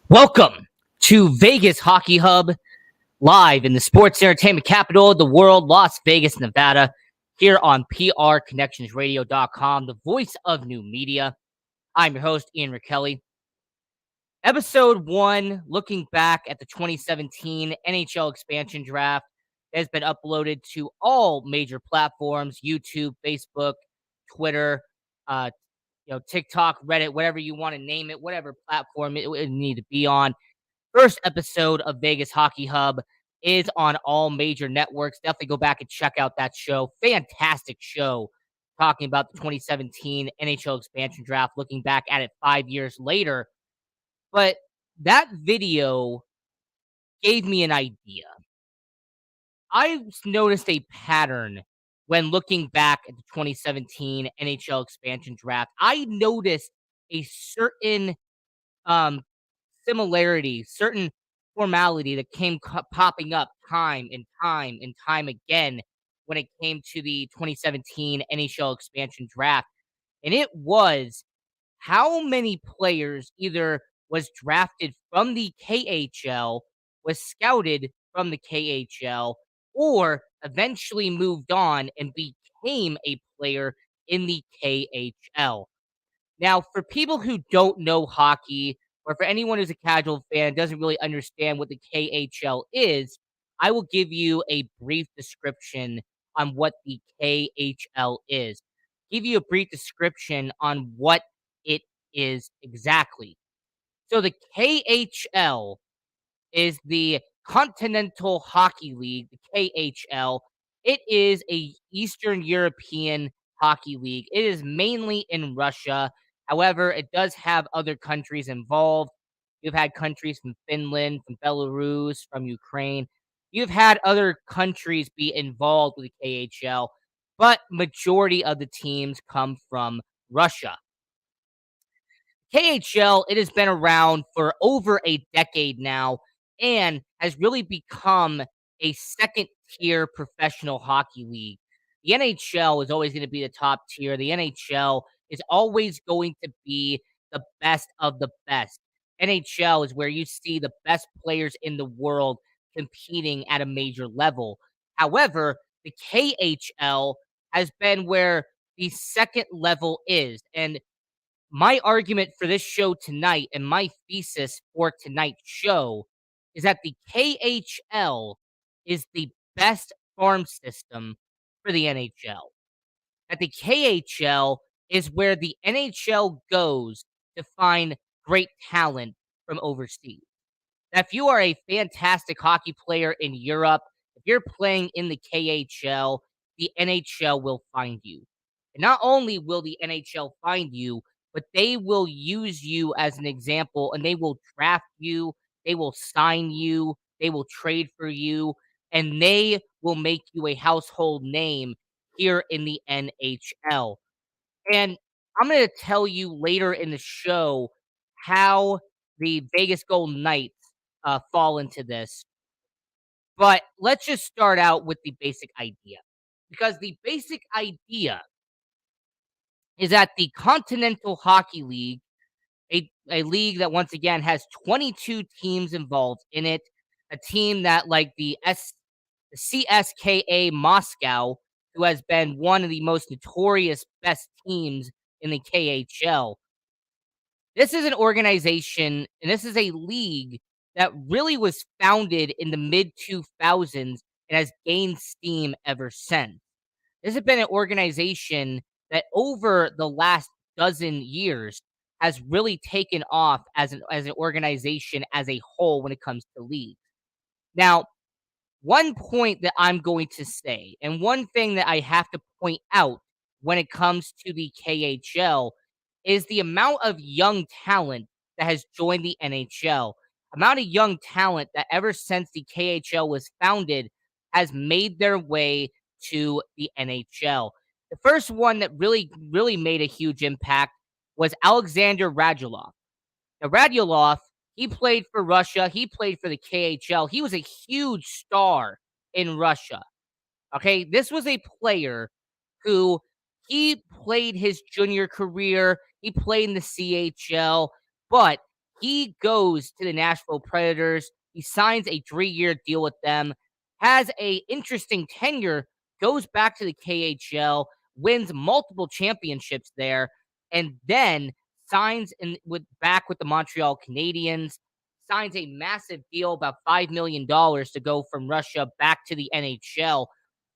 Welcome to Vegas Hockey Hub, live in the sports entertainment capital of the world, Las Vegas, Nevada, here on PRConnectionsRadio.com, the voice of new media. I'm your host, Ian Rickelli. Episode 1, looking back at the 2017 NHL expansion draft, has been uploaded to all major platforms: YouTube, Facebook, Twitter, uh, TikTok, Reddit, whatever you want to name it, whatever platform it would need to be on. First episode of Vegas Hockey Hub is on all major networks. Definitely go back and check out that show. Fantastic show talking about the 2017 NHL expansion draft, looking back at it 5 years later. But that video gave me an idea. I noticed a pattern when looking back at the 2017 NHL expansion draft. I noticed a certain um, similarity, certain formality that came popping up time and time and time again when it came to the 2017 NHL expansion draft. And it was how many players either was drafted from the KHL, was scouted from the KHL, or eventually moved on and became a player in the KHL. Now, for people who don't know hockey, or for anyone who's a casual fan and doesn't really understand what the KHL is, I will give you a brief description on what the KHL is. Give you a brief description on what it is exactly. So the KHL is the Continental Hockey League, the KHL. It is a Eastern European hockey league. It is mainly in Russia. However, it does have other countries involved. You've had countries from Finland, from Belarus, from Ukraine. You've had other countries be involved with the KHL, but majority of the teams come from Russia. KHL, it has been around for over a decade now and has really become a second tier professional hockey league. The NHL is always going to be the top tier. The NHL is always going to be the best of the best. NHL is where you see the best players in the world competing at a major level. However, the KHL has been where the second level is. And my argument for this show tonight and my thesis for tonight's show is that the KHL is the best farm system for the NHL. That the KHL is where the NHL goes to find great talent from overseas. That if you are a fantastic hockey player in Europe, if you're playing in the KHL, the NHL will find you. And not only will the NHL find you, but they will use you as an example and they will draft you, they will sign you, they will trade for you, and they will make you a household name here in the NHL. And I'm going to tell you later in the show how the Vegas Golden Knights fall into this. But let's just start out with the basic idea. Because the basic idea is that the Continental Hockey League, a league that once again has 22 teams involved in it, a team that like the CSKA Moscow, who has been one of the most notorious best teams in the KHL. This is an organization and this is a league that really was founded in the mid 2000s and has gained steam ever since. This has been an organization that over the last dozen years has really taken off as an organization as a whole when it comes to leagues. Now, one point that I'm going to say, and one thing that I have to point out when it comes to the KHL is the amount of young talent that has joined the NHL. Amount of young talent that ever since the KHL was founded has made their way to the NHL. The first one that really made a huge impact was Alexander Radulov. Now, Radulov, he played for Russia. He played for the KHL. He was a huge star in Russia. Okay, this was a player who he played his junior career. He played in the CHL, but He goes to the Nashville Predators. He signs a 3-year deal with them, has a interesting tenure, goes back to the KHL, wins multiple championships there, and then signs in with back with the Montreal Canadiens, signs a massive deal, about $5 million, to go from Russia back to the NHL,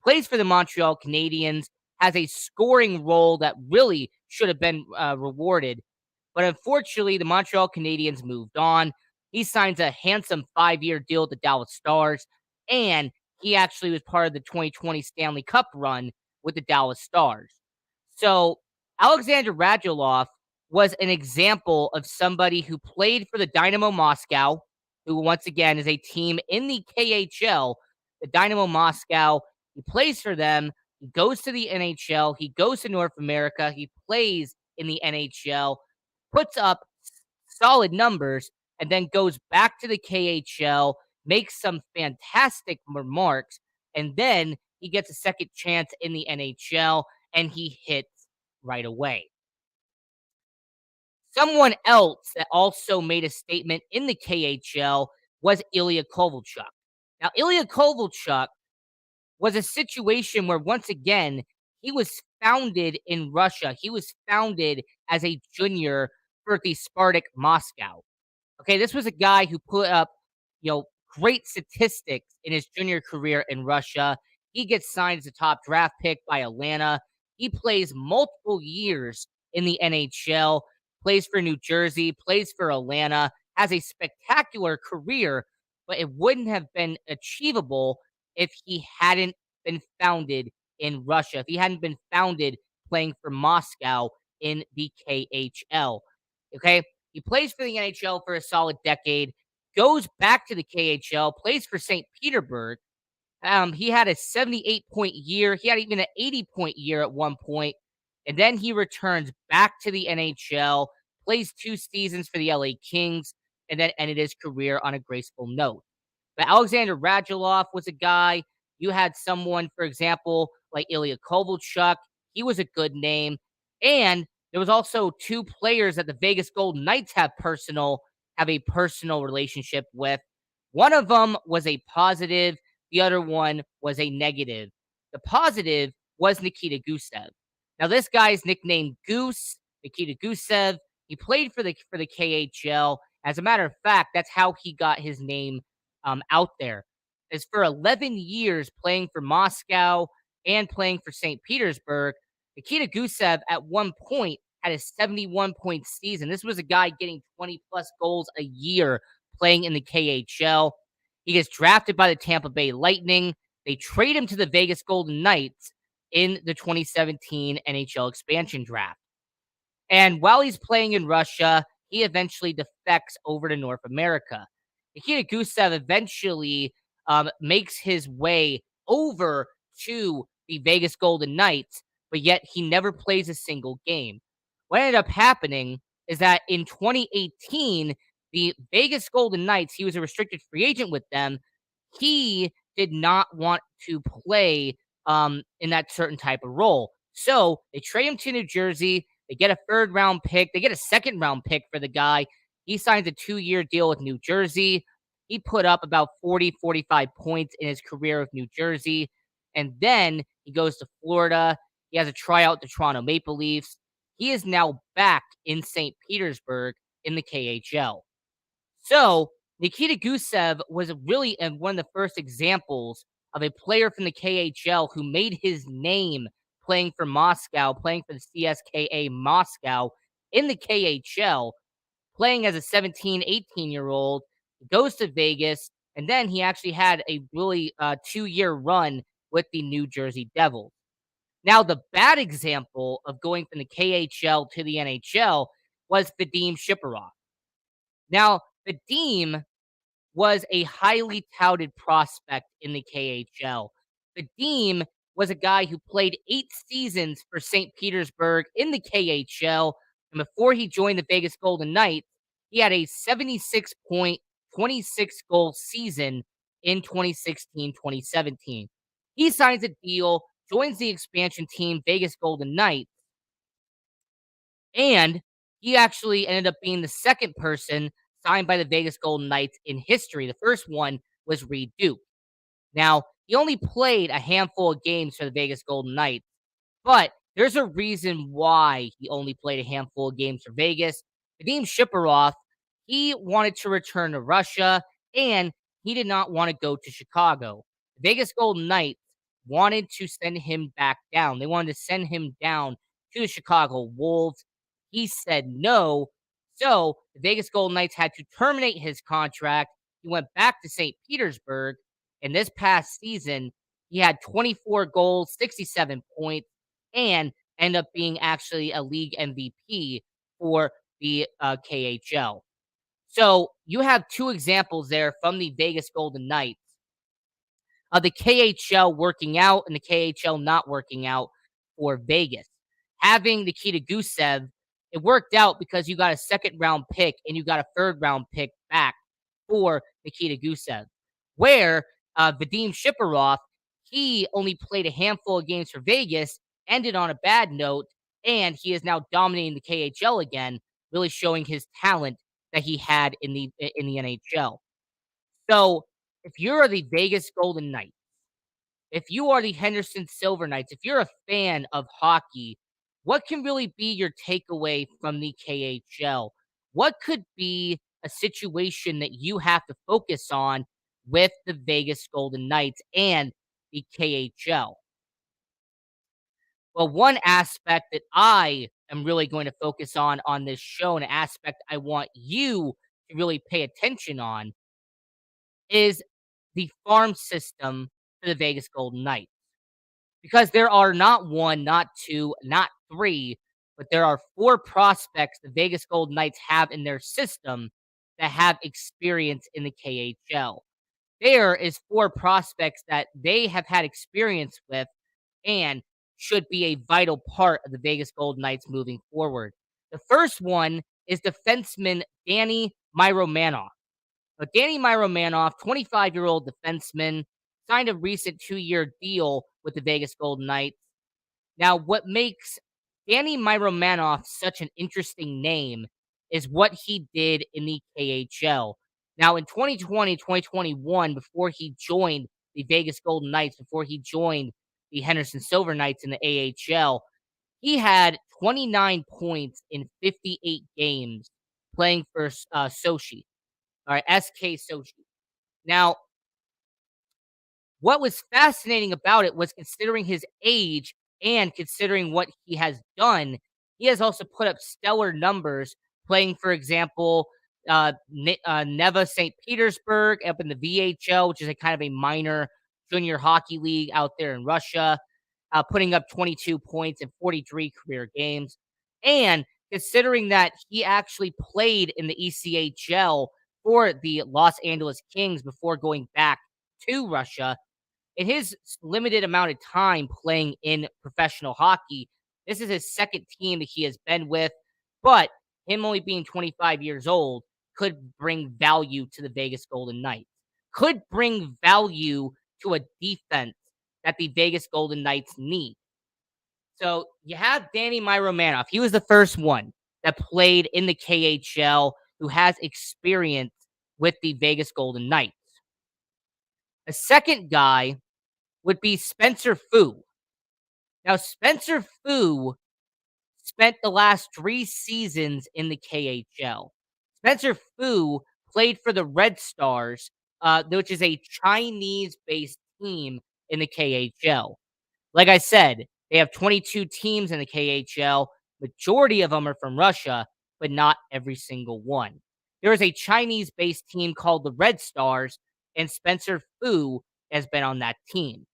plays for the Montreal Canadiens, has a scoring role that really should have been rewarded. But unfortunately, the Montreal Canadiens moved on. He signs a handsome 5-year deal with the Dallas Stars, and he actually was part of the 2020 Stanley Cup run with the Dallas Stars. So Alexander Radulov was an example of somebody who played for the Dynamo Moscow, who once again is a team in the KHL. The Dynamo Moscow, he plays for them. He goes to the NHL. He goes to North America. He plays in the NHL, puts up solid numbers, and then goes back to the KHL, makes some fantastic remarks, and then he gets a second chance in the NHL and he hits right away. Someone else that also made a statement in the KHL was Ilya Kovalchuk. Now, Ilya Kovalchuk was a situation where, once again, he was founded in Russia. He was founded as a junior for the Spartak Moscow. Okay, this was a guy who put up, great statistics in his junior career in Russia. He gets signed as a top draft pick by Atlanta. He plays multiple years in the NHL, plays for New Jersey, plays for Atlanta, has a spectacular career, but it wouldn't have been achievable if he hadn't been founded in Russia, if he hadn't been founded playing for Moscow in the KHL. Okay, he plays for the NHL for a solid decade, goes back to the KHL, plays for St. Petersburg. He had a 78-point year. He had even an 80-point year at one point, and then he returns back to the NHL, plays 2 seasons for the LA Kings, and then ended his career on a graceful note. But Alexander Radulov was a guy. You had someone, for example, like Ilya Kovalchuk. He was a good name. And there was also 2 players that the Vegas Golden Knights have a personal relationship with. One of them was a positive. The other one was a negative. The positive was Nikita Gusev. Now, this guy's nicknamed Goose, Nikita Gusev. He played for the KHL. As a matter of fact, that's how he got his name out there. Is for 11 years playing for Moscow and playing for St. Petersburg, Nikita Gusev at one point had a 71-point season. This was a guy getting 20-plus goals a year playing in the KHL. He gets drafted by the Tampa Bay Lightning. They trade him to the Vegas Golden Knights in the 2017 NHL expansion draft. And while he's playing in Russia, he eventually defects over to North America. Nikita Gusev eventually makes his way over to the Vegas Golden Knights, but yet he never plays a single game. What ended up happening is that in 2018, the Vegas Golden Knights, he was a restricted free agent with them. He did not want to play in that certain type of role. So they trade him to New Jersey. They get a 3rd-round pick. They get a 2nd-round pick for the guy. He signs a 2-year deal with New Jersey. He put up about 40, 45 points in his career with New Jersey. And then he goes to Florida. He has a tryout with the Toronto Maple Leafs. He is now back in St. Petersburg in the KHL. So Nikita Gusev was really one of the first examples of a player from the KHL who made his name playing for Moscow, playing for the CSKA Moscow in the KHL, playing as a 17, 18-year-old, goes to Vegas, and then he actually had a really 2-year run with the New Jersey Devils. Now, the bad example of going from the KHL to the NHL was Vadim Shiparov. Now, Vadim was a highly touted prospect in the KHL. Vadim was a guy who played 8 seasons for St. Petersburg in the KHL, and before he joined the Vegas Golden Knights, he had a 76-point, 26-goal season in 2016-2017. He signs a deal, joins the expansion team, Vegas Golden Knights, and he actually ended up being the second person signed by the Vegas Golden Knights in history. The first one was Reed Duke. Now, he only played a handful of games for the Vegas Golden Knights, but there's a reason why he only played a handful of games for Vegas. Vadim Shiparov, he wanted to return to Russia, and he did not want to go to Chicago. The Vegas Golden Knights wanted to send him back down. They wanted to send him down to the Chicago Wolves. He said no. So the Vegas Golden Knights had to terminate his contract. He went back to St. Petersburg, and this past season, he had 24 goals, 67 points, and end up being actually a league MVP for the KHL. So you have two examples there from the Vegas Golden Knights of the KHL working out and the KHL not working out for Vegas. Having Nikita Gusev, it worked out because you got a second round pick and you got a third round pick back for Nikita Gusev. Where Vadim Shiparov, he only played a handful of games for Vegas, ended on a bad note, and he is now dominating the KHL again, really showing his talent that he had in the NHL. So if you're the Vegas Golden Knights, if you are the Henderson Silver Knights, if you're a fan of hockey, what can really be your takeaway from the KHL? What could be a situation that you have to focus on with the Vegas Golden Knights and the KHL? Well, one aspect that I am really going to focus on this show, an aspect I want you to really pay attention on, is the farm system for the Vegas Golden Knights. Because there are not one, not two, not three, but there are four prospects the Vegas Golden Knights have in their system that have experience in the KHL. There is four prospects that they have had experience with and should be a vital part of the Vegas Golden Knights moving forward. The first one is defenseman Danny Myromanoff. But Danny Myromanoff, 25-year-old defenseman, signed a recent 2-year deal with the Vegas Golden Knights. Now, what makes Danny Myromanoff such an interesting name is what he did in the KHL. Now, in 2020, 2021, before he joined the Vegas Golden Knights, before he joined the Henderson Silver Knights in the AHL, he had 29 points in 58 games playing for Sochi. All right, SK Sochi. Now, what was fascinating about it was considering his age and considering what he has done, he has also put up stellar numbers playing, for example, Neva St. Petersburg up in the VHL, which is a kind of a minor junior hockey league out there in Russia, putting up 22 points in 43 career games. And considering that he actually played in the ECHL for the Los Angeles Kings before going back to Russia, in his limited amount of time playing in professional hockey, this is his second team that he has been with, but him only being 25 years old could bring value to the Vegas Golden Knights, could bring value to a defense that the Vegas Golden Knights need. So you have Danny Myromanoff. He was the first one that played in the KHL who has experience with the Vegas Golden Knights. A second guy would be Spencer Fu. Now, Spencer Fu spent the last 3 seasons in the KHL. Spencer Fu played for the Red Stars, which is a Chinese-based team in the KHL. Like I said, they have 22 teams in the KHL. Majority of them are from Russia, but not every single one. There is a Chinese-based team called the Red Stars, and Spencer Fu has been on that team.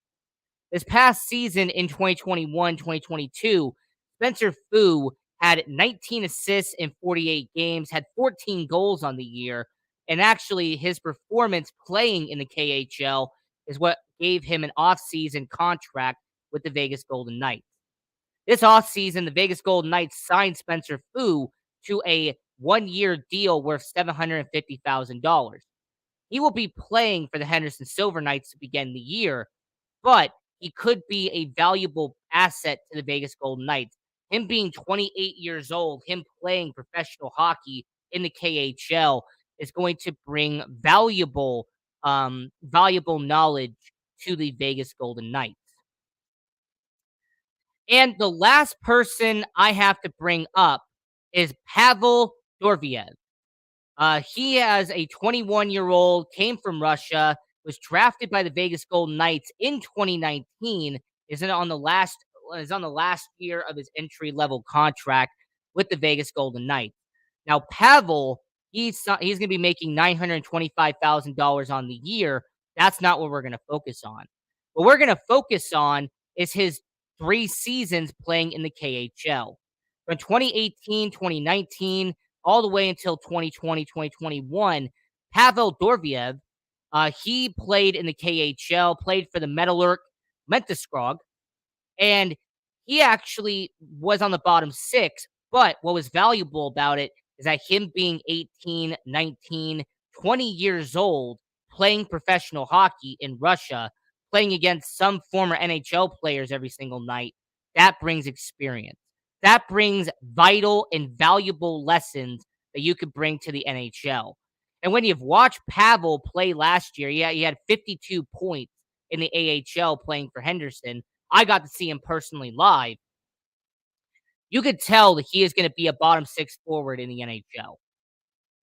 This past season in 2021-2022, Spencer Fu had 19 assists in 48 games, had 14 goals on the year, and actually his performance playing in the KHL is what gave him an offseason contract with the Vegas Golden Knights. This offseason, the Vegas Golden Knights signed Spencer Fu to a 1-year deal worth $750,000. He will be playing for the Henderson Silver Knights to begin the year, but he could be a valuable asset to the Vegas Golden Knights. Him being 28 years old, him playing professional hockey in the KHL, is going to bring valuable knowledge to the Vegas Golden Knights. And the last person I have to bring up is Pavel Dorviev. He has a 21-year-old, came from Russia, was drafted by the Vegas Golden Knights in 2019. Is on the last year of his entry level contract with the Vegas Golden Knights. Now Pavel, he's going to be making $925,000 on the year. That's not what we're going to focus on. What we're going to focus on is his 3 seasons playing in the KHL. From 2018, 2019, all the way until 2020, 2021, Pavel Dorviev, he played in the KHL, played for the Metalurg Mentiskrog, and he actually was on the bottom 6, but what was valuable about it is that him being 18, 19, 20 years old, playing professional hockey in Russia, playing against some former NHL players every single night, that brings experience. That brings vital and valuable lessons that you could bring to the NHL. And when you've watched Pavel play last year, yeah, he had 52 points in the AHL playing for Henderson. I got to see him personally live. You could tell that he is going to be a bottom 6 forward in the NHL.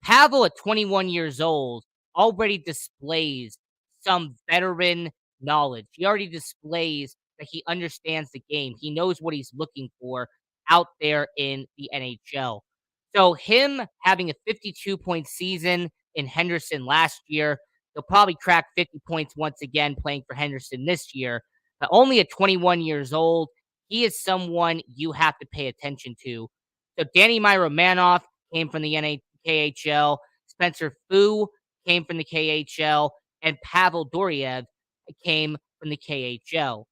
Pavel, at 21 years old, already displays some veteran knowledge. He already displays that he understands the game. He knows what he's looking for out there in the NHL. So him having a 52-point season in Henderson last year, he'll probably crack 50 points once again playing for Henderson this year. But only at 21 years old, he is someone you have to pay attention to. So Danny Myromanoff came from the KHL. Spencer Fu came from the KHL, and Pavel Dorviev came from the KHL.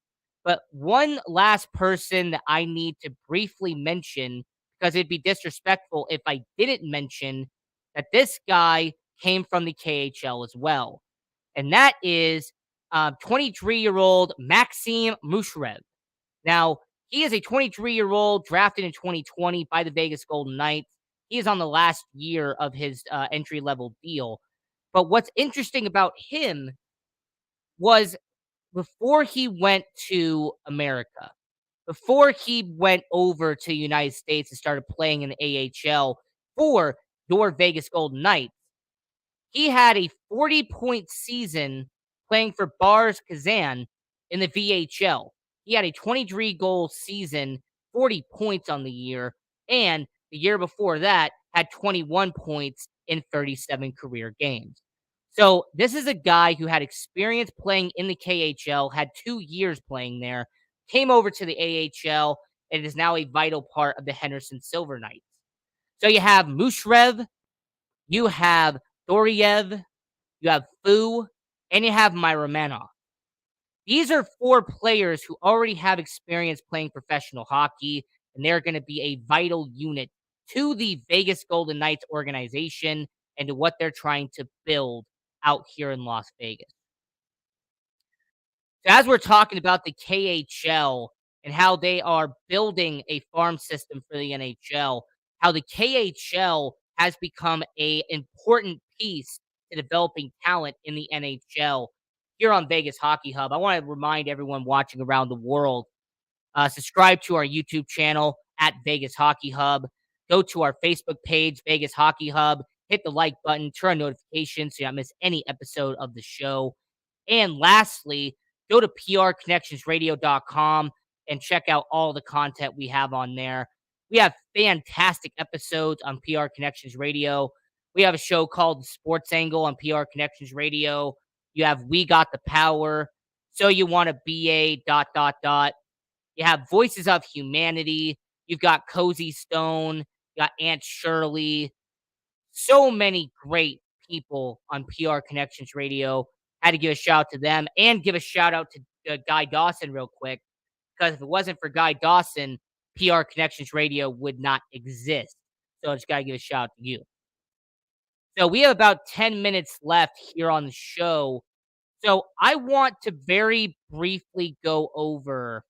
But one last person that I need to briefly mention, because it'd be disrespectful if I didn't mention that this guy came from the KHL as well. And that is 23-year-old Maxim Mushrev. Now, he is a 23-year-old drafted in 2020 by the Vegas Golden Knights. He is on the last year of his entry-level deal. But what's interesting about him was before he went to America, before he went over to the United States and started playing in the AHL for your Vegas Golden Knights, he had a 40-point season playing for Bars Kazan in the VHL. He had a 23-goal season, 40 points on the year, and the year before that had 21 points in 37 career games. So this is a guy who had experience playing in the KHL, had 2 years playing there, came over to the AHL, and is now a vital part of the Henderson Silver Knights. So you have Mushrev, you have Doriev, you have Fu, and you have Myromanoff. These are 4 players who already have experience playing professional hockey, and they're going to be a vital unit to the Vegas Golden Knights organization and to what they're trying to build out here in Las Vegas. So as we're talking about the KHL and how they are building a farm system for the NHL, how the KHL has become a important piece to developing talent in the NHL here on Vegas Hockey Hub. I want to remind everyone watching around the world, subscribe to our YouTube channel at Vegas Hockey Hub. Go to our Facebook page, Vegas Hockey Hub. Hit the like button, turn on notifications so you don't miss any episode of the show. And lastly, go to prconnectionsradio.com and check out all the content we have on there. We have fantastic episodes on PR Connections Radio. We have a show called The Sports Angle on PR Connections Radio. You have We Got the Power. So You Want to Be a ... You have Voices of Humanity. You've got Cozy Stone. You got Aunt Shirley. So many great people on PR Connections Radio. Had to give a shout out to them and give a shout out to Guy Dawson real quick, because if it wasn't for Guy Dawson, PR Connections Radio would not exist. So I just got to give a shout out to you. So we have about 10 minutes left here on the show. So I want to very briefly go over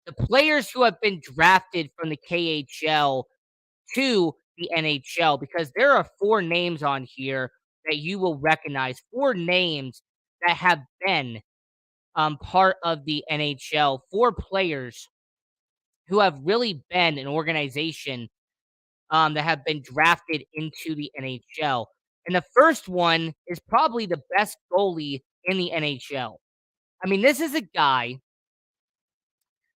the players who have been drafted from the KHL to the NHL because there are 4 names on here that you will recognize, 4 names that have been, part of the NHL, 4 players who have really been an organization, that have been drafted into the NHL. And the first one is probably the best goalie in the NHL. I mean, this is a guy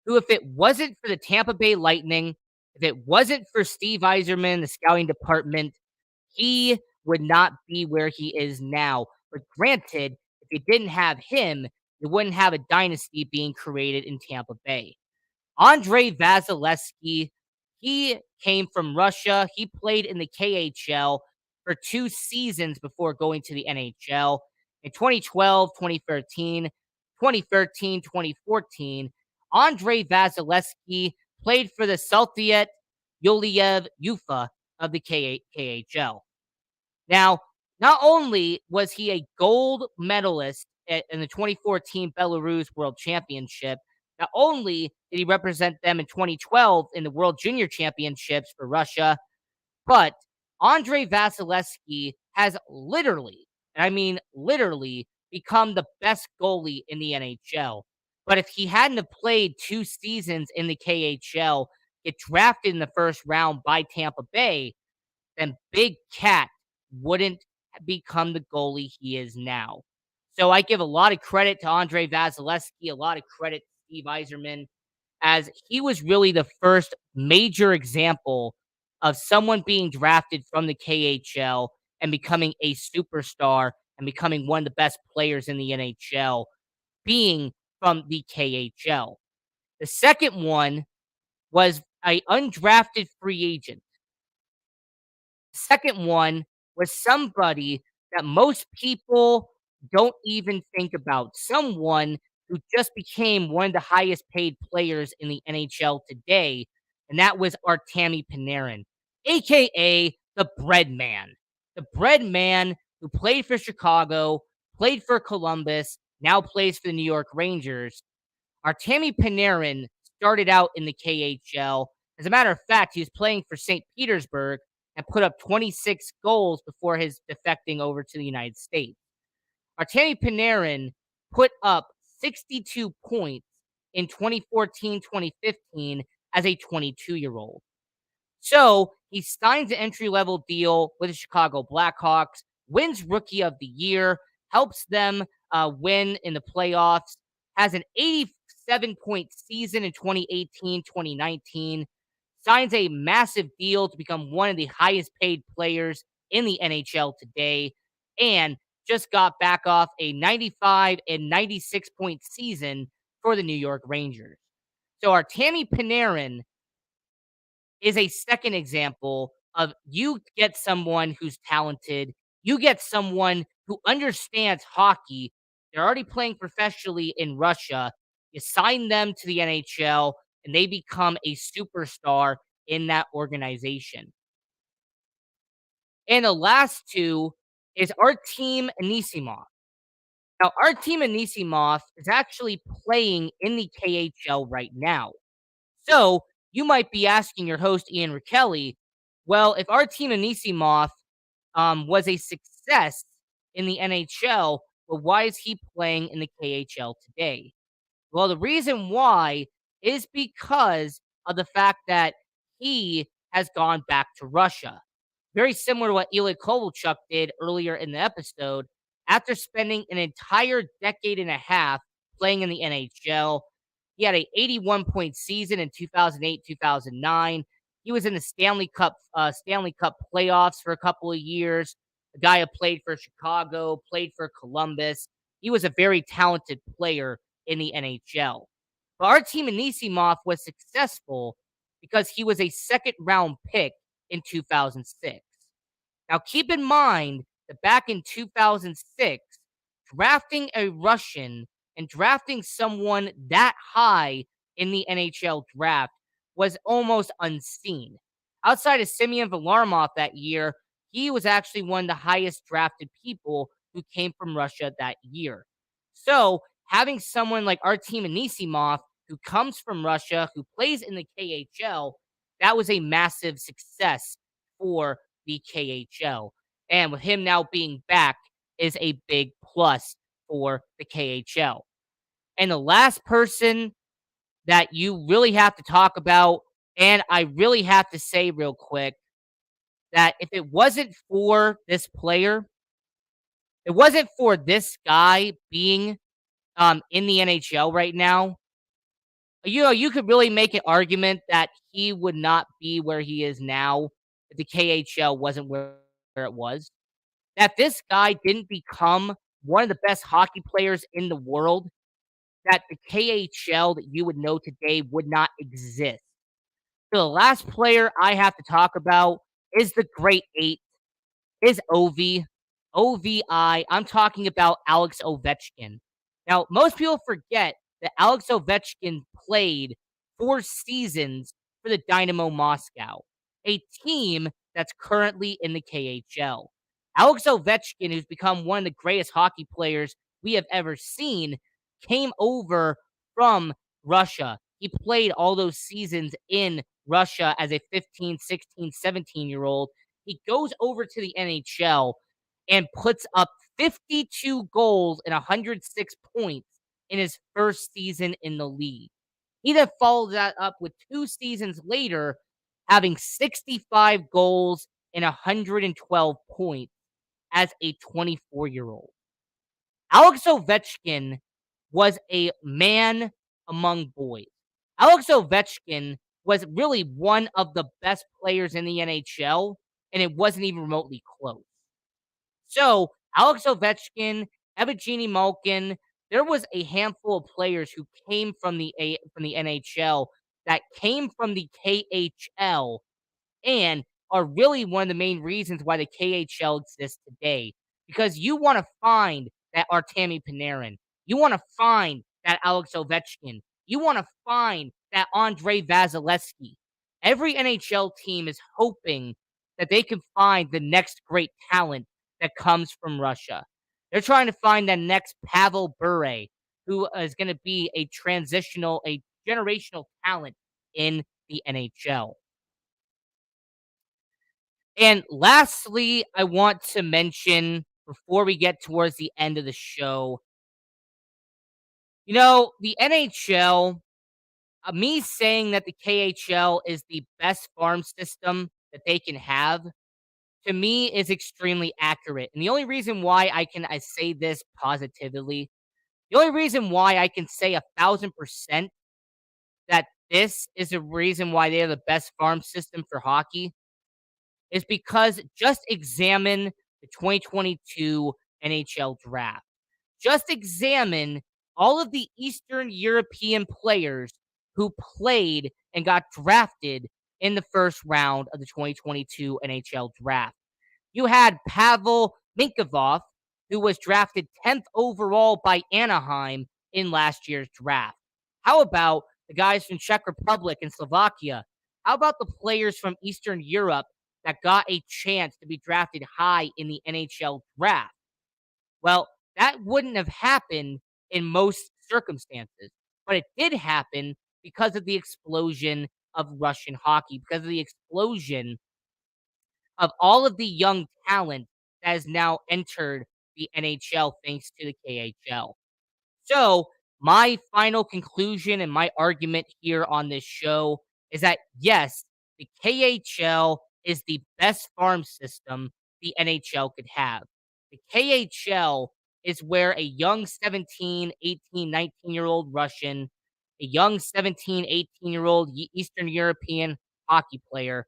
who, if it wasn't for the Tampa Bay Lightning, if it wasn't for Steve Yzerman, the scouting department, he would not be where he is now. But granted, if you didn't have him, you wouldn't have a dynasty being created in Tampa Bay. Andrei Vasilevsky, he came from Russia. He played in the KHL for 2 seasons before going to the NHL. In 2012, 2013, 2013, 2014, Andrei Vasilevsky played for the Soviet Yuliyev Ufa of the KHL. Now, not only was he a gold medalist in the 2014 Belarus World Championship, not only did he represent them in 2012 in the World Junior Championships for Russia, but Andrei Vasilevsky has literally, and I mean literally, become the best goalie in the NHL. But if he hadn't have played 2 seasons in the KHL, get drafted in the first round by Tampa Bay, then Big Cat wouldn't become the goalie he is now. So I give a lot of credit to Andrei Vasilevsky, a lot of credit to Steve Yzerman, as he was really the first major example of someone being drafted from the KHL and becoming a superstar and becoming one of the best players in the NHL, being from the KHL. The second one was a undrafted free agent. Second one was somebody that most people don't even think about. Someone who just became one of the highest paid players in the NHL today, and that was Artemi Panarin, aka the Bread Man. The Bread Man who played for Chicago, played for Columbus, now plays for the New York Rangers. Artemi Panarin started out in the KHL. As a matter of fact, he was playing for St. Petersburg and put up 26 goals before his defecting over to the United States. Artemi Panarin put up 62 points in 2014-2015 as a 22-year-old. So he signs an entry-level deal with the Chicago Blackhawks, wins Rookie of the Year, helps them win in the playoffs, has an 87-point season in 2018-2019, signs a massive deal to become one of the highest paid players in the NHL today, and just got back off a 95 and 96 point season for the New York Rangers. So Artemi Panarin is a second example of you get someone who's talented, you get someone who understands hockey. They're already playing professionally in Russia. You sign them to the NHL and they become a superstar in that organization. And the last two is Artem Anisimov. Now, Artem Anisimov is actually playing in the KHL right now. So you might be asking your host, Ian Rakelli, well, if Artem Anisimov was a success in the NHL, well, why is he playing in the KHL today? Well, the reason why is because of the fact that he has gone back to Russia. Very similar to what Ilya Kovalchuk did earlier in the episode. After spending an entire decade and a half playing in the NHL, he had an 81-point season in 2008-2009. He was in the Stanley Cup playoffs for a couple of years. The guy who played for Chicago, played for Columbus. He was a very talented player in the NHL. But Artem Anisimov was successful because he was a second-round pick in 2006. Now, keep in mind that back in 2006, drafting a Russian and drafting someone that high in the NHL draft was almost unseen. Outside of Semyon Varlamov that year, he was actually one of the highest drafted people who came from Russia that year. So, having someone like Artem Anisimov, who comes from Russia, who plays in the KHL, that was a massive success for the KHL. And with him now being back is a big plus for the KHL. And the last person that you really have to talk about, and I really have to say real quick that if it wasn't for this player, it wasn't for this guy being in the NHL right now, you could really make an argument that he would not be where he is now if the KHL wasn't where it was. That this guy didn't become one of the best hockey players in the world, that the KHL that you would know today would not exist. So the last player I have to talk about is the Great Eight, is Ovi. OVI. I'm talking about Alex Ovechkin. Now, most people forget that Alex Ovechkin played 4 seasons for the Dynamo Moscow, a team that's currently in the KHL. Alex Ovechkin, who's become one of the greatest hockey players we have ever seen, came over from Russia. He played all those seasons in Russia as a 15, 16, 17-year-old. He goes over to the NHL and puts up 52 goals and 106 points in his first season in the league. He then followed that up with 2 seasons later, having 65 goals and 112 points as a 24-year-old. Alex Ovechkin was a man among boys. Alex Ovechkin was really one of the best players in the NHL, and it wasn't even remotely close. So, Alex Ovechkin, Evgeny Malkin, there was a handful of players who came from the NHL that came from the KHL and are really one of the main reasons why the KHL exists today. Because you want to find that Artemi Panarin. You want to find that Alex Ovechkin. You want to find that Andrei Vasilevsky. Every NHL team is hoping that they can find the next great talent that comes from Russia. They're trying to find the next Pavel Bure, who is going to be a generational talent in the NHL. And lastly, I want to mention before we get towards the end of the show, the NHL, me saying that the KHL is the best farm system that they can have, to me is extremely accurate. And the only reason why I say this positively, the only reason why I can say 1,000% that this is the reason why they are the best farm system for hockey is because just examine the 2022 NHL draft. Just examine all of the Eastern European players who played and got drafted in the first round of the 2022 NHL draft. You had Pavel Minkovov, who was drafted 10th overall by Anaheim in last year's draft. How about the guys from Czech Republic and Slovakia? How about the players from Eastern Europe that got a chance to be drafted high in the NHL draft? Well, that wouldn't have happened in most circumstances, but it did happen because of the explosion of Russian hockey, because of the explosion of all of the young talent that has now entered the NHL thanks to the KHL. So, my final conclusion and my argument here on this show is that yes, the KHL is the best farm system the NHL could have. The KHL is where a young 17, 18, 19-year-old Russian, a young 17, 18-year-old Eastern European hockey player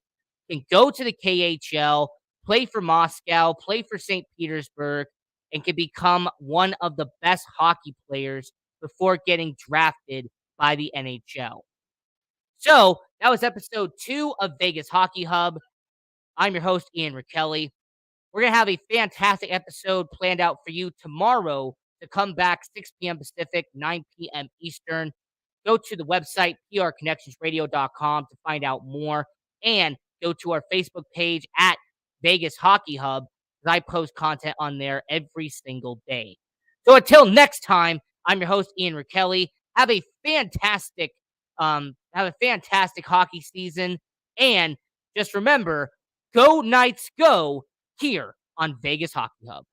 can go to the KHL, play for Moscow, play for St. Petersburg, and can become one of the best hockey players before getting drafted by the NHL. So that was episode 2 of Vegas Hockey Hub. I'm your host, Ian Rakelli. We're going to have a fantastic episode planned out for you tomorrow to come back 6 p.m. Pacific, 9 p.m. Eastern. Go to the website, prconnectionsradio.com to find out more. And go to our Facebook page at Vegas Hockey Hub, because I post content on there every single day. So until next time, I'm your host, Ian Rakelli. Have a fantastic hockey season. And just remember, Go Knights, go here on Vegas Hockey Hub.